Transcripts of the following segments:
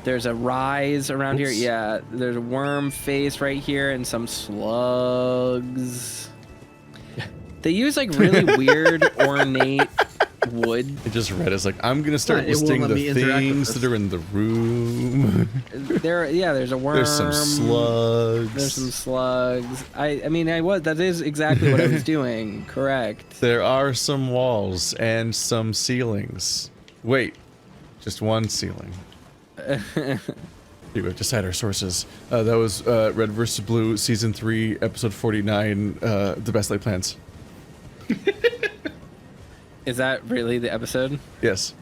There's a rise around here. Yeah, there's a worm face right here and some slugs. They use like really weird, ornate wood. It just read as like, I'm gonna start listing the things that are in the room. There's a worm. There's some slugs. There's some slugs. That is exactly what I was doing. Correct. There are some walls and some ceilings. Wait, just one ceiling. Here we go, just had our sources. That was Red vs. Blue, Season 3, Episode 49, The Best Laid Plans. Is that really the episode? Yes.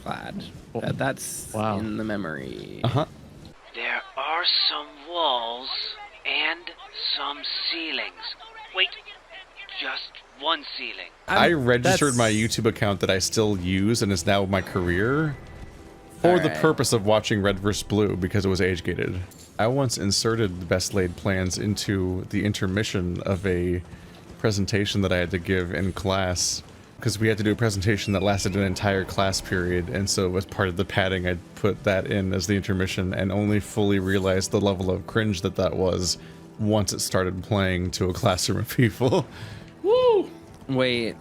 Glad that that's in the memory. There are some walls and some ceilings. Wait, just one ceiling. I registered my YouTube account that I still use and is now my career for the purpose of watching Red vs. Blue because it was age gated. I once inserted the Best Laid Plans into the intermission of a presentation that I had to give in class because we had to do a presentation that lasted an entire class period, and so as part of the padding I put that in as the intermission and only fully realized the level of cringe that was once it started playing to a classroom of people. Woo! Wait,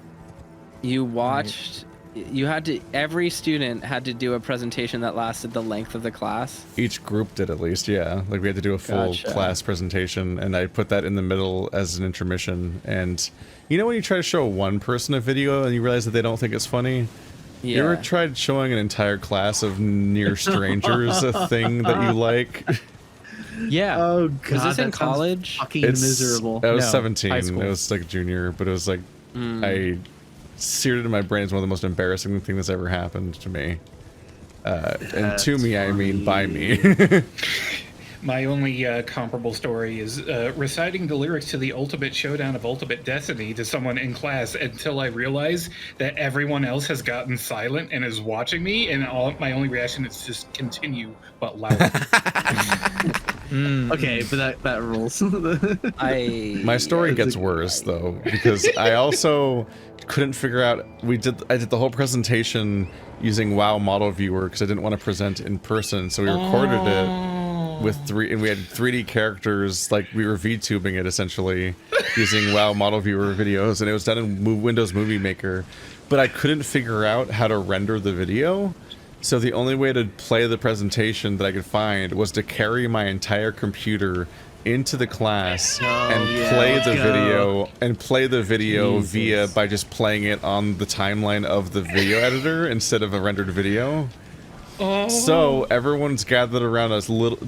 you watched... You had to, every student had to do a presentation that lasted the length of the class? Each group did, at least, yeah. Like, we had to do a full class presentation, and I put that in the middle as an intermission. And you know when you try to show one person a video and you realize that they don't think it's funny? Yeah. You ever tried showing an entire class of near strangers a thing that you like? Yeah. Oh, God. Was this in college? Fucking miserable. I was 17. It was like junior, but it was like, I seared it in my brain as one of the most embarrassing things that's ever happened to me. And to me, I mean by me. My only comparable story is reciting the lyrics to the Ultimate Showdown of Ultimate Destiny to someone in class until I realize that everyone else has gotten silent and is watching me, and my only reaction is just continue, but louder. Okay, but that rules. My story gets worse though, because I also couldn't figure out. I did the whole presentation using WoW Model Viewer because I didn't want to present in person, so we recorded it with we had 3D characters, like we were VTubing it essentially using WoW Model Viewer videos, and it was done in Windows Movie Maker, but I couldn't figure out how to render the video. So the only way to play the presentation that I could find was to carry my entire computer into the class and play the video by just playing it on the timeline of the video editor instead of a rendered video. So everyone's gathered around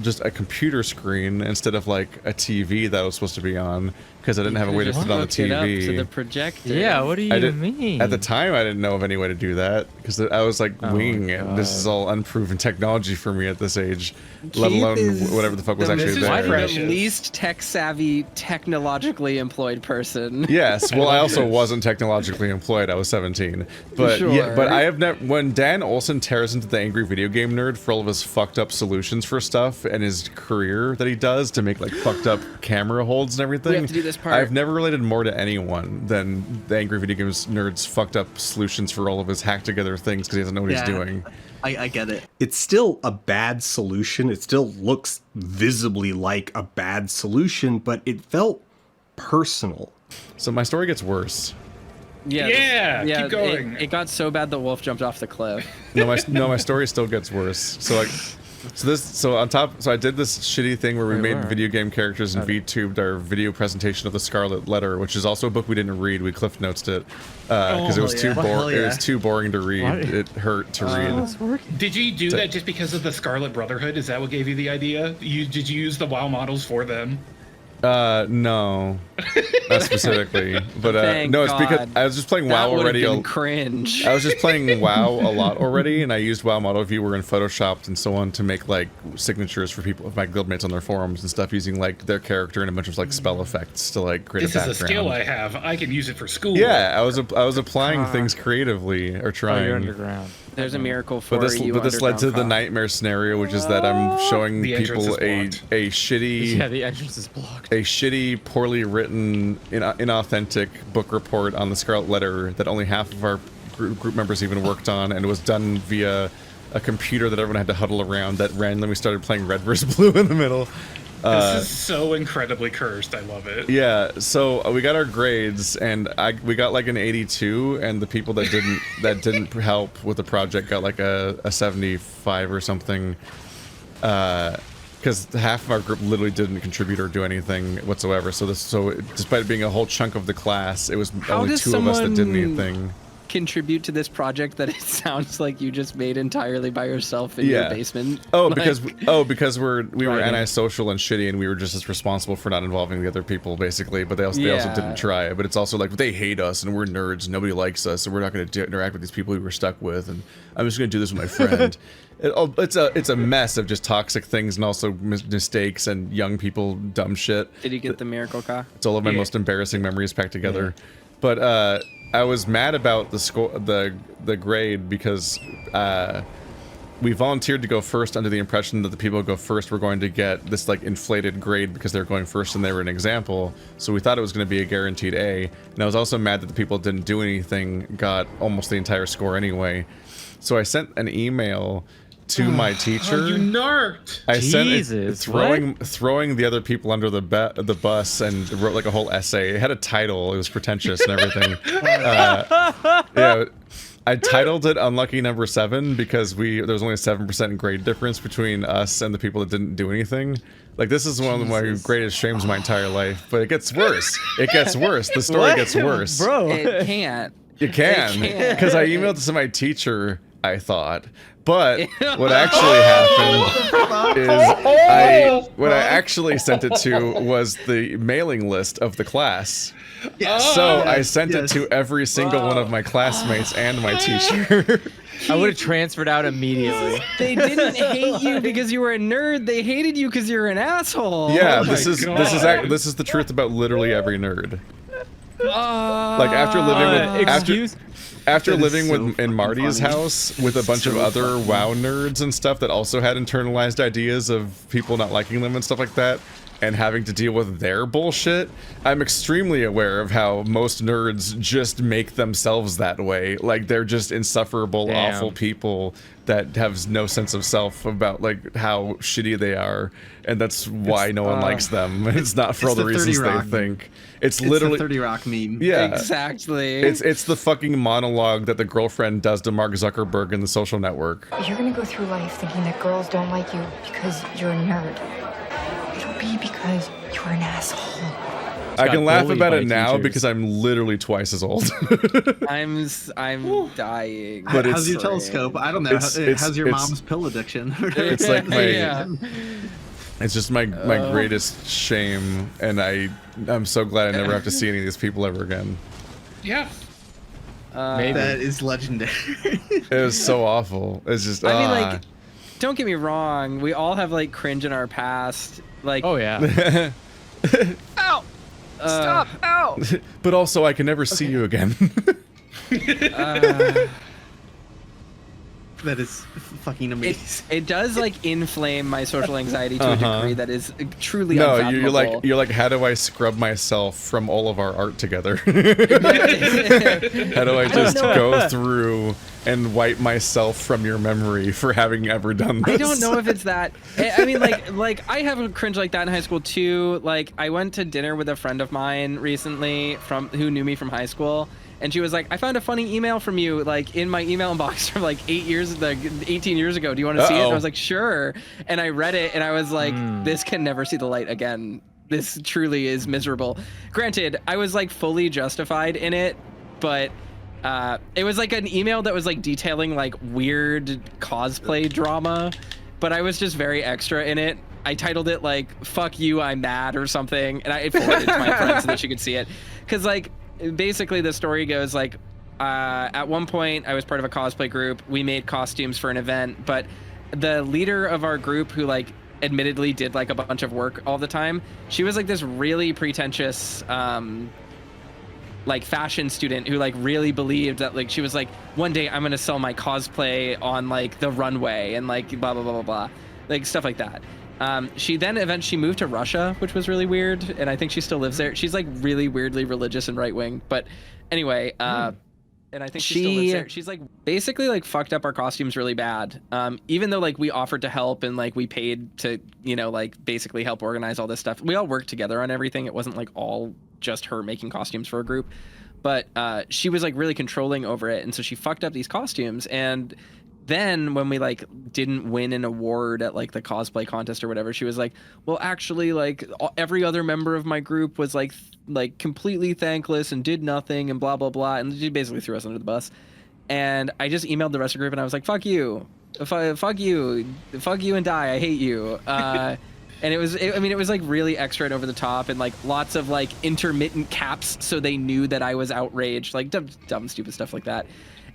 just a computer screen instead of like a TV that I was supposed to be on, because I didn't have a way to put it on the TV. Up to the projector. Yeah, what do you mean? At the time, I didn't know of any way to do that because I was like winging it. This is all unproven technology for me at this age, let alone whatever the fuck was actually there. The least tech-savvy, technologically employed person. Yes, well, I also wasn't technologically employed. I was 17, but but I have never. When Dan Olson tears into the angry video game nerd for all of his fucked up solutions for stuff and his career that he does to make like fucked up camera holds and everything, we have to do this part. I've never related more to anyone than the angry video games nerd's fucked up solutions for all of his hacked together things because he doesn't know what he's doing. I get it. It's still a bad solution. It still looks visibly like a bad solution, but it felt personal. So my story gets worse. Yeah, keep going. It got so bad the wolf jumped off the cliff. No, my story still gets worse. So like, so I did this shitty thing where we made video game characters and VTubed our video presentation of the Scarlet Letter, which is also a book we didn't read. We cliff notes it because it was too boring. It was too boring to read. It hurt to read. Did you do that just because of the Scarlet Brotherhood? Is that what gave you the idea? Did you use the WoW models for them? No, not specifically, but no, it's because I was just playing WoW already. Cringe. I was just playing WoW a lot already, and I used WoW Model Viewer and Photoshopped and so on to make like signatures for people, my guildmates on their forums and stuff, using like their character and a bunch of like spell effects to like create a background. This is a skill I have. I can use it for school. Yeah, I was applying things creatively or trying. You're underground. There's a miracle for you. But this led to the nightmare scenario, which is that I'm showing people a shitty. Yeah, the entrance is blocked. A shitty, poorly written, inauthentic book report on the Scarlet Letter that only half of our group members even worked on, and it was done via a computer that everyone had to huddle around that randomly started playing red versus blue in the middle. This is so incredibly cursed. I love it. Yeah, so we got our grades, and we got like an 82, and the people that didn't help with the project got like a 75 or something. Because half of our group literally didn't contribute or do anything whatsoever. So despite it being a whole chunk of the class, it was only 2 of us that did anything. Contribute to this project that it sounds like you just made entirely by yourself in your basement. Oh, because we were antisocial and shitty, and we were just as responsible for not involving the other people, basically. But they also didn't try. But it's also like they hate us, and we're nerds. Nobody likes us, and we're not going to interact with these people we were stuck with. And I'm just going to do this with my friend. It's a mess of just toxic things and also mistakes and young people dumb shit. Did you get the miracle car? It's all of my most embarrassing memories packed together. Yeah. But I was mad about the score, the grade, because we volunteered to go first under the impression that the people who go first were going to get this like inflated grade because they're going first and they were an example. So we thought it was going to be a guaranteed A. And I was also mad that the people that didn't do anything got almost the entire score anyway. So I sent an email to my teacher. You narked. I sent it throwing the other people under the bus and wrote like a whole essay. It had a title. It was pretentious and everything. Yeah, I titled it "Unlucky Number 7" because there was only a 7% grade difference between us and the people that didn't do anything. Like, this is one of my greatest shames of my entire life. But it gets worse. It gets worse. The story gets worse. Bro, it can't. You can, because I emailed this to my teacher, I thought. But what actually happened is what I actually sent it to was the mailing list of the class. Yes. So I sent it to every single one of my classmates and my teacher. I would have transferred out immediately. They didn't hate you because you were a nerd. They hated you because you're an asshole. Yeah, this is the truth about literally every nerd. Like after living in Marty's house with a bunch of other WoW nerds and stuff that also had internalized ideas of people not liking them and stuff like that, and having to deal with their bullshit, I'm extremely aware of how most nerds just make themselves that way. Like, they're just insufferable, awful people that have no sense of self about like how shitty they are, and that's why no one likes them. It's not for all the reasons they think. It's literally the 30 Rock meme. Yeah, exactly. It's the fucking monologue that the girlfriend does to Mark Zuckerberg in The Social Network. You're gonna go through life thinking that girls don't like you because you're a nerd. It'll be because you're an asshole. I can laugh about it now because I'm literally twice as old. I'm dying. But how's your telescope? I don't know. How's your mom's pill addiction? It's like it's just my greatest shame, and I'm so glad I never have to see any of these people ever again. Yeah. That is legendary. It was so awful. It's just. I mean, like, don't get me wrong. We all have like cringe in our past. Like, oh yeah. Ow! Stop! Ow! But also, I can never see you again. That is fucking amazing. It does like inflame my social anxiety to a degree that is truly unfathomable. You're like, how do I scrub myself from all of our art together? How do I just go through and wipe myself from your memory for having ever done this? I don't know if it's that. I mean, like I have a cringe like that in high school too. Like, I went to dinner with a friend of mine recently who knew me from high school. And she was like, I found a funny email from you, like, in my email inbox from, like, 18 years ago. Do you want to see it? And I was like, sure. And I read it, and I was like, this can never see the light again. This truly is miserable. Granted, I was, like, fully justified in it, but it was, like, an email that was, like, detailing, like, weird cosplay drama. But I was just very extra in it. I titled it, like, fuck you, I'm mad, or something. And I forwarded it to my friend so that she could see it. Because, like, basically the story goes like, at one point I was part of a cosplay group. We made costumes for an event, but the leader of our group, who like admittedly did like a bunch of work all the time, she was like this really pretentious like fashion student who like really believed that like she was like, one day I'm gonna sell my cosplay on like the runway and like blah blah blah blah blah, like stuff like that. She then eventually moved to Russia, which was really weird, and I think she still lives there. She's like really weirdly religious and right-wing, but anyway, And I think she still lives there. She's like basically like fucked up our costumes really bad. Even though like we offered to help and like we paid to, you know, like basically help organize all this stuff. We all worked together on everything. It wasn't like all just her making costumes for a group. But she was like really controlling over it. And so she fucked up these costumes. And then when we like didn't win an award at like the cosplay contest or whatever, she was like, well, actually, like every other member of my group was like completely thankless and did nothing and blah, blah, blah. And she basically threw us under the bus. And I just emailed the rest of the group and I was like, fuck you, fuck you and die. I hate you. And it was like really extra and over the top and like lots of like intermittent caps. So they knew that I was outraged, like dumb, stupid stuff like that.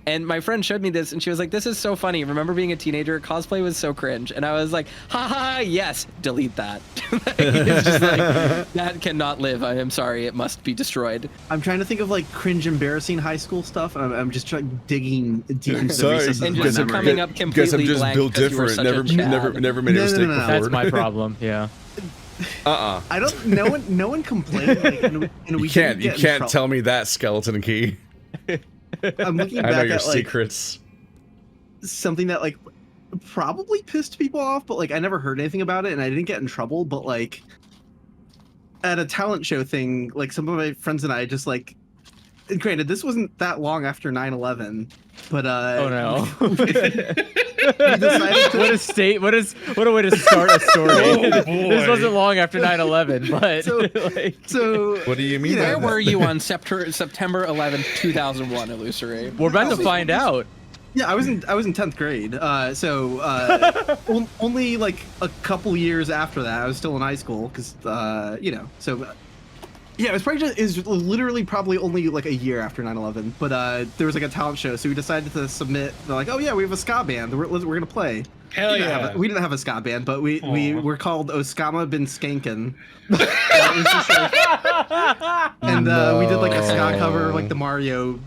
And my friend showed me this and she was like, this is so funny. Remember being a teenager? Cosplay was so cringe. And I was like, haha, yes, delete that. It's just like, that cannot live. I am sorry. It must be destroyed. I'm trying to think of like cringe, embarrassing high school stuff. I'm just trying digging deep into the recesses and of just my memory. coming up completely I'm just blank built different. Never made a mistake before. That's my problem. Yeah. I don't. No one complained. Like, and we you can't tell me that, Skeleton Key. I'm looking back I know your at like secrets. something that like probably pissed people off, but like I never heard anything about it and I didn't get in trouble. But like at a talent show thing, like some of my friends and I just like, and granted, this wasn't that long after 9/11, but oh no. we decided to, what a way to start a story. This wasn't long after 9/11, but so what do you mean? Where were you on September 11th, 2001, Illusory? We're about to find out. Yeah, I was in 10th grade. Only like a couple years after that, I was still in high school because you know. So yeah, it was probably literally probably only like a year after 9/11. But there was like a talent show, so we decided to submit. They're like, oh yeah, we have a ska band. We're gonna play. Hell yeah! We didn't have a ska band, but we were called Oskama Bin Skankin. And we did like a ska cover, like the Mario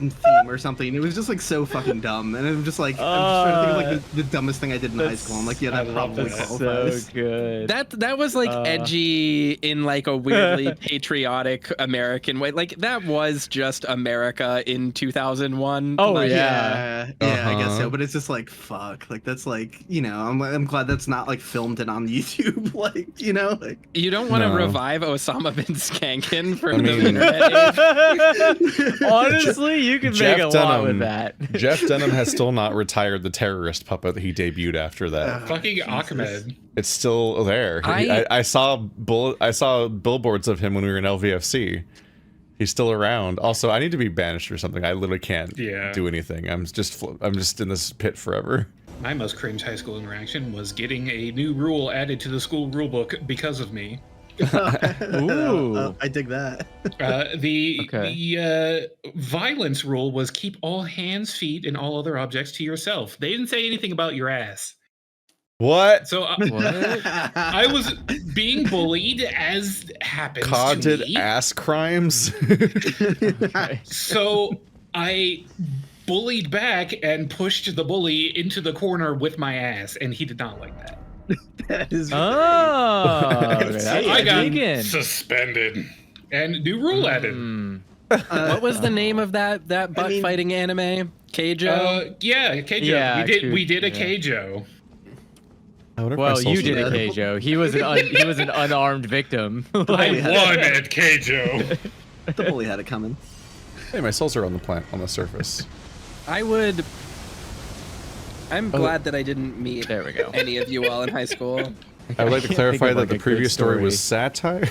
theme or something. It was just like so fucking dumb, and I'm just like, I'm just trying to think of like the dumbest thing I did in high school. I'm like, yeah, that probably qualifies. So good. That was like edgy in like a weirdly patriotic American way. Like that was just America in 2001. Oh like, yeah, I guess so. But it's just like fuck. Like that's like, you know, I'm glad that's not like filmed and on YouTube. Like, you know, like you don't want to revive Osama bin Skankin from the internet age. Honestly, you can make a lot with that. Jeff Dunham has still not retired the terrorist puppet that he debuted after that. Fucking Ahmed. It's still there. I saw billboards of him when we were in LVFC. He's still around. Also, I need to be banished or something. I literally can't do anything. I'm just in this pit forever. My most cringe high school interaction was getting a new rule added to the school rulebook because of me. Ooh. I dig that. The violence rule was keep all hands, feet, and all other objects to yourself. They didn't say anything about your ass. What? So I was being bullied, as happens Coded to me. ass crimes. So I bullied back and pushed the bully into the corner with my ass, and he did not like that. That is I got suspended and new rule added. What was the name of that butt fighting anime? Keijo? Yeah, Keijo. Yeah, we did a Keijo. Well, you did a Keijo. He was an unarmed victim. I won at Keijo. The bully had it coming. Hey, my cells are on the surface. I'm glad that I didn't meet any of you all in high school. I would like to clarify that the previous story was satire.